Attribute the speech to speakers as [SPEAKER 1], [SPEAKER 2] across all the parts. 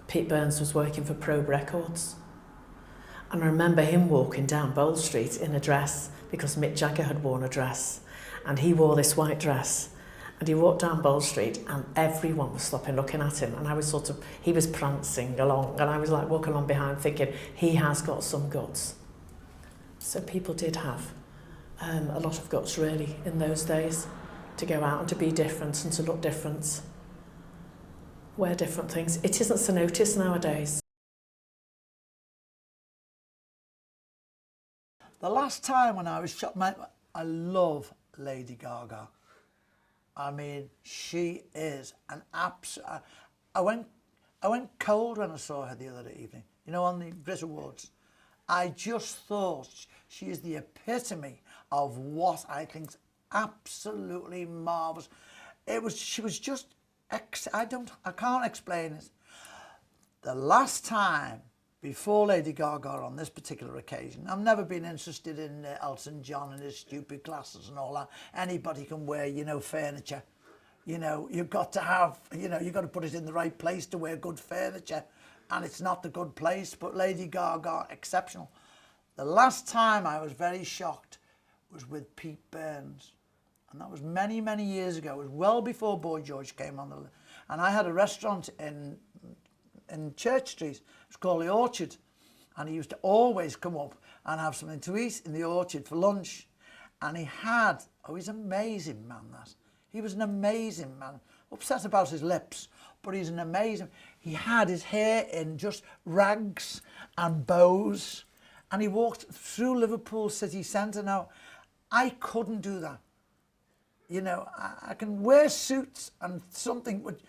[SPEAKER 1] Pete Burns was working for Probe Records. And I remember him walking down Bowl Street in a dress because Mick Jagger had worn a dress. And he wore this white dress. And he walked down Bowl Street and everyone was stopping looking at him. And I was he was prancing along. And I was like walking along behind thinking, he has got some guts. So people did have a lot of guts really in those days to go out and to be different and to look different. Wear different things. It isn't so noticed nowadays.
[SPEAKER 2] The last time when I was shot, I love Lady Gaga. I mean, she is an absolute... I went cold when I saw her the other evening, you know, on the Brit Awards. I just thought she is the epitome of what I think's absolutely marvellous. She was just... I can't explain it. The last time before Lady Gaga on this particular occasion, I've never been interested in Elton John and his stupid glasses and all that. Anybody can wear, you know, furniture. You know, you've got to have, you know, you've got to put it in the right place to wear good furniture. And it's not the good place, but Lady Gaga, exceptional. The last time I was very shocked was with Pete Burns. And that was many, many years ago. It was well before Boy George came on the list. And I had a restaurant in Church Street. It was called The Orchard. And he used to always come up and have something to eat in the Orchard for lunch. And he had, oh, he's an amazing man, that. He was an amazing man. Upset about his lips, but he's an amazing... He had his hair in just rags and bows. And he walked through Liverpool city centre. Now, I couldn't do that. You know, I can wear suits and something with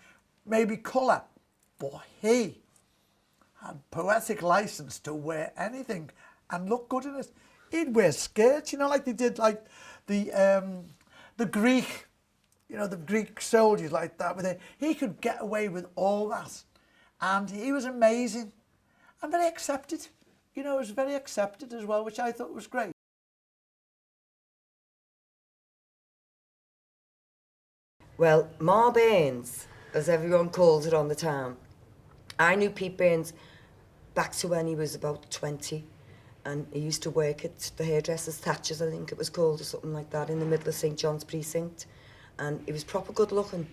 [SPEAKER 2] maybe colour, but he had poetic license to wear anything and look good in it. He'd wear skirts, you know, like they did, like the Greek, you know, the Greek soldiers like that. With it. He could get away with all that, and he was amazing and very accepted. You know, he was very accepted as well, which I thought was great.
[SPEAKER 3] Well, Ma Burns, as everyone calls it on the town. I knew Pete Burns back to when he was about 20, and he used to work at the hairdresser's Thatcher's, I think it was called, or something like that, in the middle of St John's Precinct. And he was proper good looking,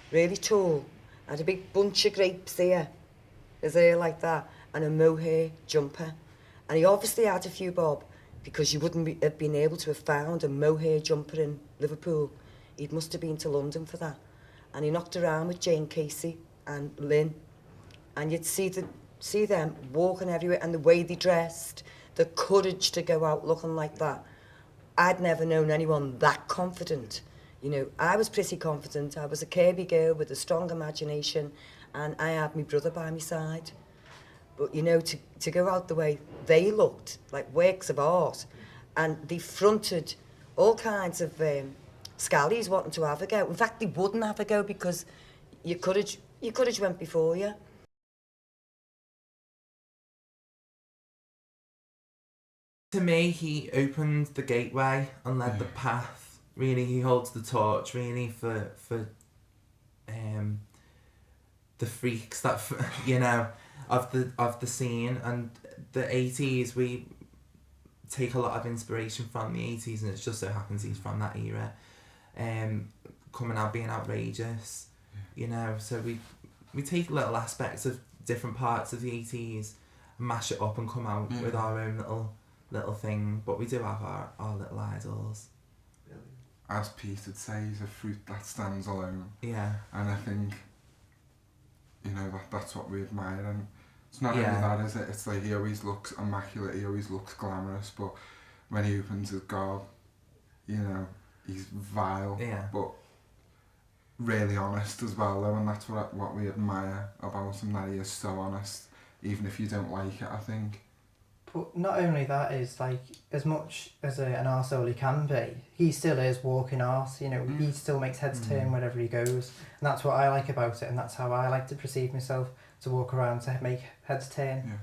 [SPEAKER 3] really tall, had a big bunch of grapes here, his hair like that, and a mohair jumper. And he obviously had a few bob, because you wouldn't have been able to have found a mohair jumper in Liverpool. He must have been to London for that. And he knocked around with Jane Casey and Lynn. And you'd see them walking everywhere, and the way they dressed, the courage to go out looking like that. I'd never known anyone that confident. You know, I was pretty confident. I was a curvy girl with a strong imagination, and I had my brother by my side. But, you know, to go out the way they looked, like works of art, and they fronted all kinds of... scallies wanting to have a go. In fact, they wouldn't have a go because your courage went before you.
[SPEAKER 4] To me, he opened the gateway and led the path. Really, he holds the torch, really, for the freaks that, you know, of the scene. And the 80s, we take a lot of inspiration from the 80s, and it just so happens he's from that era. Coming out being outrageous, you know, so we take little aspects of different parts of the 80s and mash it up and come out with our own little thing, but we do have our little idols.
[SPEAKER 5] As Pete would say, he's a fruit that stands alone.
[SPEAKER 4] Yeah.
[SPEAKER 5] And I think, you know, that's what we admire, and it's not only that, is it? It's like he always looks immaculate, he always looks glamorous, but when he opens his gob, you know, he's vile, but really honest as well, though, and that's what we admire about him, that he is so honest, even if you don't like it, I think.
[SPEAKER 6] But not only that, is like, as much as an arsehole he can be, he still is walking arse, you know, he still makes heads turn wherever he goes, and that's what I like about it, and that's how I like to perceive myself, to walk around to make heads turn.
[SPEAKER 5] Yeah.